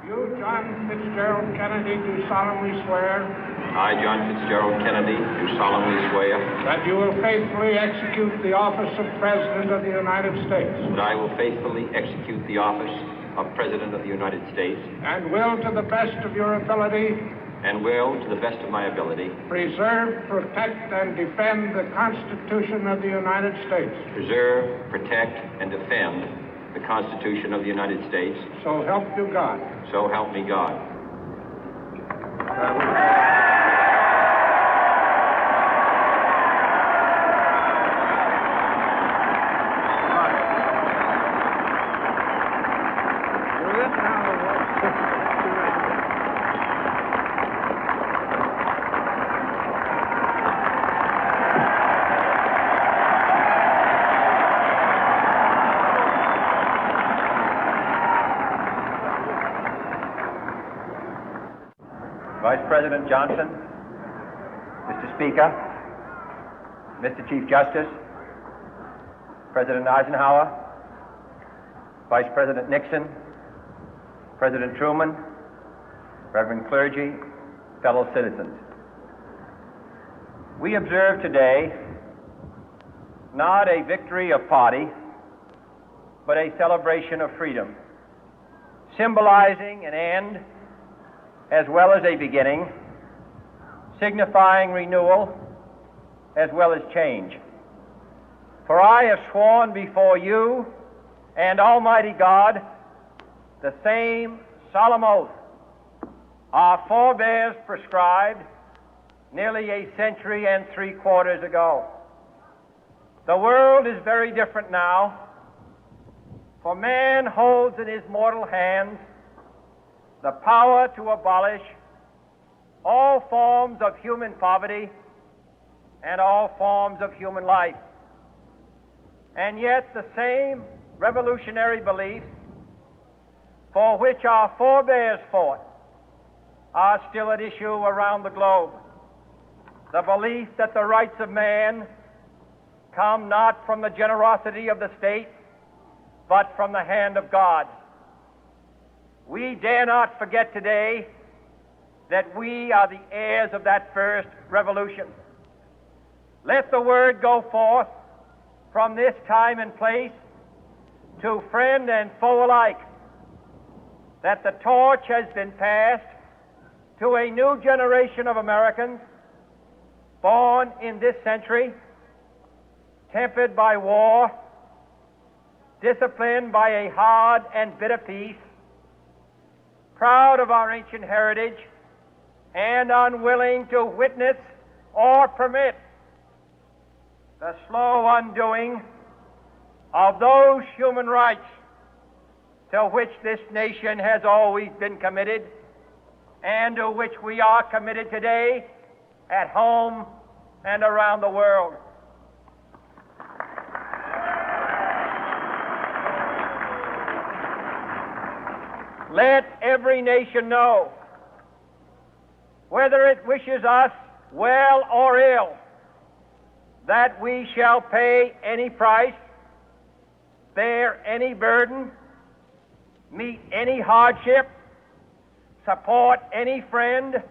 You, John Fitzgerald Kennedy, do solemnly swear I, John Fitzgerald Kennedy, do solemnly swear that you will faithfully execute the office of President of the United States that I will faithfully execute the office of President of the United States and will, to the best of your ability, and will, to the best of my ability, preserve, protect, and defend the Constitution of the United States. preserve, protect, and defend the Constitution of the United States. So help you God. So help me God. Vice President Johnson, Mr. Speaker, Mr. Chief Justice, President Eisenhower, Vice President Nixon, President Truman, Reverend clergy, fellow citizens. We observe today not a victory of party, but a celebration of freedom, symbolizing an end as well as a beginning, signifying renewal as well as change. For I have sworn before you and Almighty God the same solemn oath our forebears prescribed nearly a century and 3/4 ago. The world is very different now, for man holds in his mortal hands the power to abolish all forms of human poverty and all forms of human life. And yet the same revolutionary beliefs for which our forebears fought are still at issue around the globe. The belief that the rights of man come not from the generosity of the state, but from the hand of God. We dare not forget today that we are the heirs of that first revolution. Let the word go forth from this time and place to friend and foe alike that the torch has been passed to a new generation of Americans born in this century, tempered by war, disciplined by a hard and bitter peace, proud of our ancient heritage, and unwilling to witness or permit the slow undoing of those human rights to which this nation has always been committed and to which we are committed today at home and around the world. Let every nation know, whether it wishes us well or ill, that we shall pay any price, bear any burden, meet any hardship, support any friend,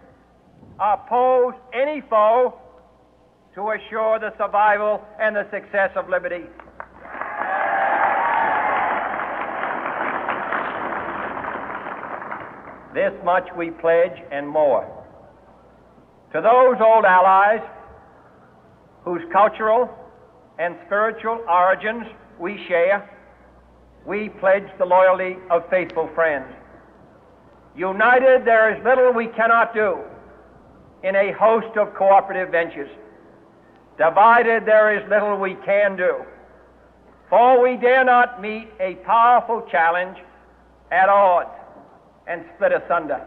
oppose any foe to assure the survival and the success of liberty. This much we pledge and more. To those old allies whose cultural and spiritual origins we share, we pledge the loyalty of faithful friends. United, there is little we cannot do in a host of cooperative ventures. Divided, there is little we can do, for we dare not meet a powerful challenge at odds and split asunder.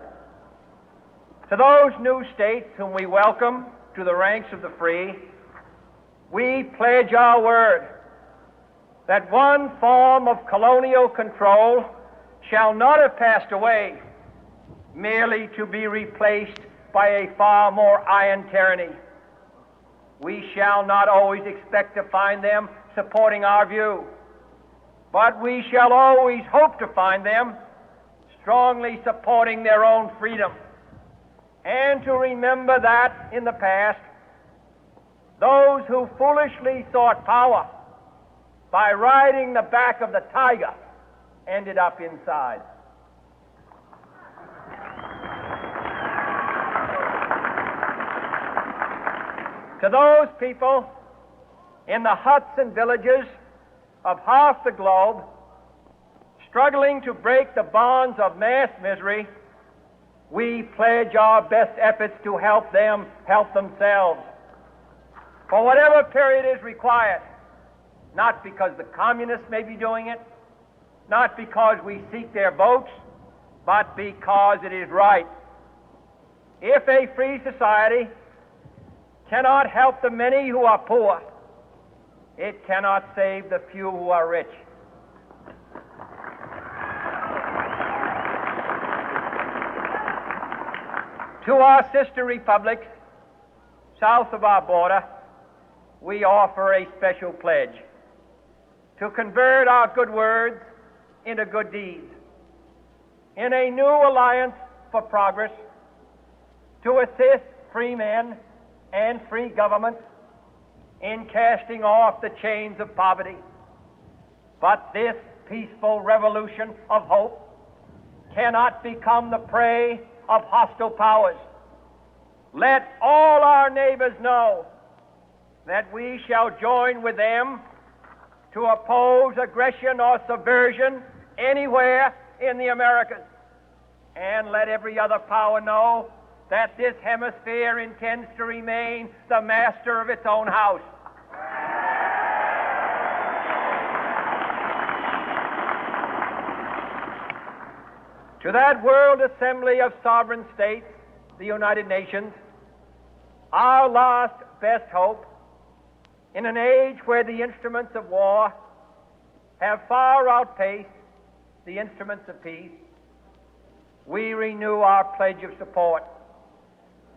To those new states whom we welcome to the ranks of the free, we pledge our word that one form of colonial control shall not have passed away, merely to be replaced by a far more iron tyranny. We shall not always expect to find them supporting our view, but we shall always hope to find them strongly supporting their own freedom, and to remember that in the past, those who foolishly sought power by riding the back of the tiger ended up inside. To those people in the huts and villages of half the globe struggling to break the bonds of mass misery, we pledge our best efforts to help them help themselves for whatever period is required, not because the communists may be doing it, not because we seek their votes, but because it is right. If a free society cannot help the many who are poor, it cannot save the few who are rich. To our sister republics south of our border, we offer a special pledge to convert our good words into good deeds, in a new alliance for progress, to assist free men and free governments in casting off the chains of poverty. But this peaceful revolution of hope cannot become the prey of hostile powers. Let all our neighbors know that we shall join with them to oppose aggression or subversion anywhere in the Americas. And let every other power know that this hemisphere intends to remain the master of its own house. To that World Assembly of Sovereign States, the United Nations, our last best hope, in an age where the instruments of war have far outpaced the instruments of peace, we renew our pledge of support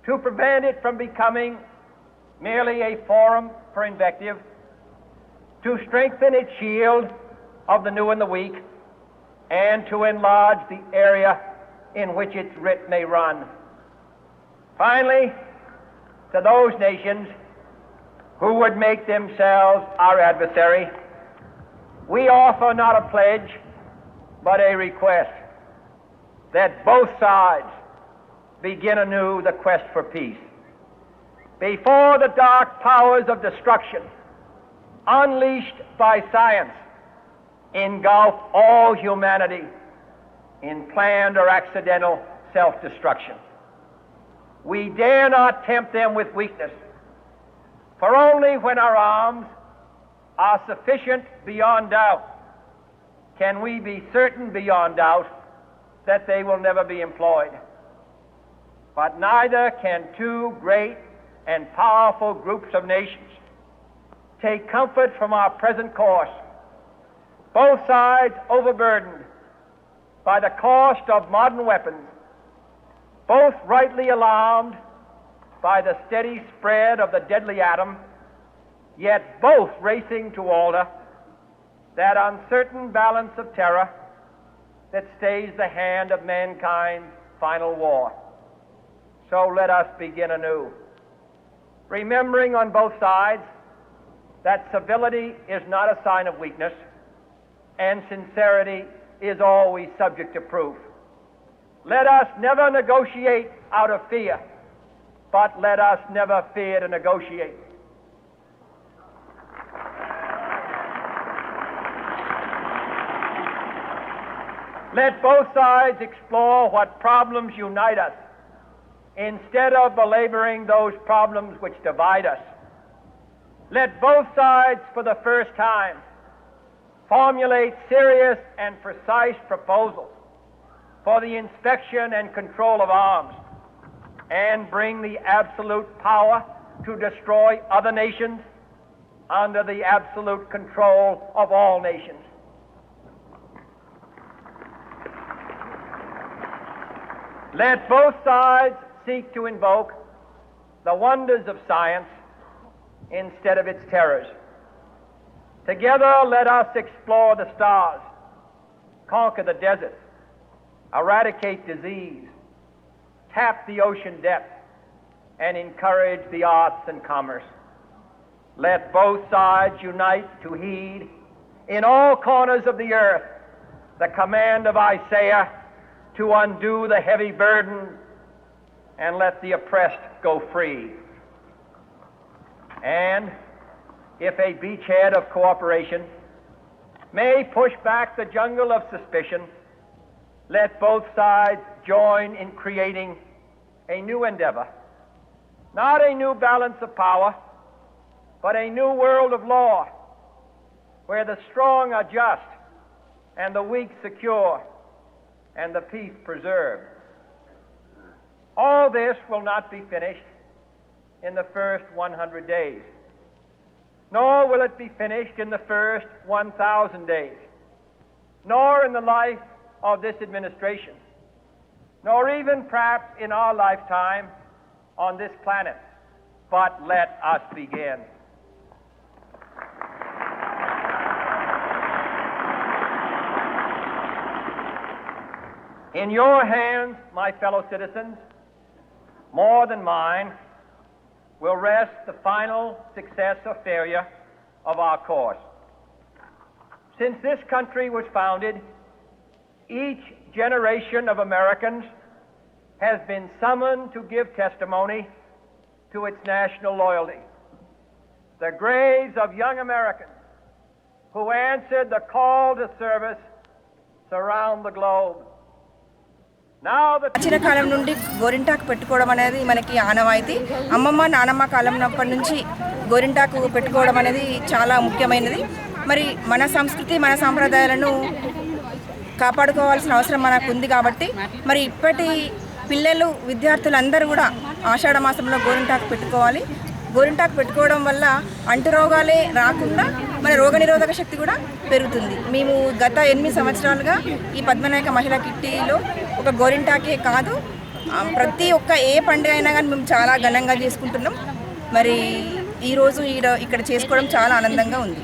to prevent it from becoming merely a forum for invective, to strengthen its shield of the new and the weak, and to enlarge the area in which its writ may run. Finally, to those nations who would make themselves our adversary, we offer not a pledge, but a request that both sides begin anew the quest for peace. Before the dark powers of destruction, unleashed by science, engulf all humanity in planned or accidental self-destruction, we dare not tempt them with weakness, for only when our arms are sufficient beyond doubt can we be certain beyond doubt that they will never be employed. But neither can two great and powerful groups of nations take comfort from our present course, both sides overburdened by the cost of modern weapons, both rightly alarmed by the steady spread of the deadly atom, yet both racing to alter that uncertain balance of terror that stays the hand of mankind's final war. So let us begin anew, remembering on both sides that civility is not a sign of weakness, and sincerity is always subject to proof. Let us never negotiate out of fear, but let us never fear to negotiate. Let both sides explore what problems unite us, instead of belaboring those problems which divide us. Let both sides, for the first time, formulate serious and precise proposals for the inspection and control of arms, and bring the absolute power to destroy other nations under the absolute control of all nations. Let both sides seek to invoke the wonders of science instead of its terrors. Together, let us explore the stars, conquer the deserts, eradicate disease, tap the ocean depth, and encourage the arts and commerce. Let both sides unite to heed in all corners of the earth the command of Isaiah to undo the heavy burden and let the oppressed go free. And if a beachhead of cooperation may push back the jungle of suspicion, let both sides join in creating a new endeavor, not a new balance of power, but a new world of law, where the strong are just and the weak secure and the peace preserved. All this will not be finished in the first 100 days, nor will it be finished in the first 1,000 days, nor in the life of this administration, nor even perhaps in our lifetime on this planet. But let us begin. In your hands, my fellow citizens, more than mine, will rest the final success or failure of our course. Since this country was founded, each generation of Americans has been summoned to give testimony to its national loyalty. The graves of young Americans who answered the call to service surround the globe. ప్రాచీన కాలం నుండి గోరింటాకు పెట్టుకోవడం అనేది మనకి ఆనవాయితీ. అమ్మమ్మ నానమ్మ కాలం నాటి నుంచి గోరింటాకు పెట్టుకోవడం అనేది చాలా ముఖ్యమైనది. మరి మన సంస్కృతి మన సాంప్రదాయాలను కాపాడుకోవాల్సిన అవసరం మనకు ఉంది కాబట్టి మరి ఇప్పటి పిల్లలు విద్యార్థులందరూ కూడా ఆషాఢ మాసంలో గోరింటాకు పెట్టుకోవాలి. గోరింటాకు పెట్టుకోవడం వల్ల అంటురోగాలే రాకుండా మన రోగనిరోధక శక్తి కూడా పెరుగుతుంది. మేము గత 8 సంవత్సరాలుగా ఈ పద్మనాయక మహిళా కిట్టీలో ఒక గోరింటాకే కాదు ప్రతి ఒక్క ఏ పండుగ అయినా కానీ మేము చాలా ఘనంగా చేసుకుంటున్నాం. మరి ఈరోజు ఇక్కడ చేసుకోవడం చాలా ఆనందంగా ఉంది.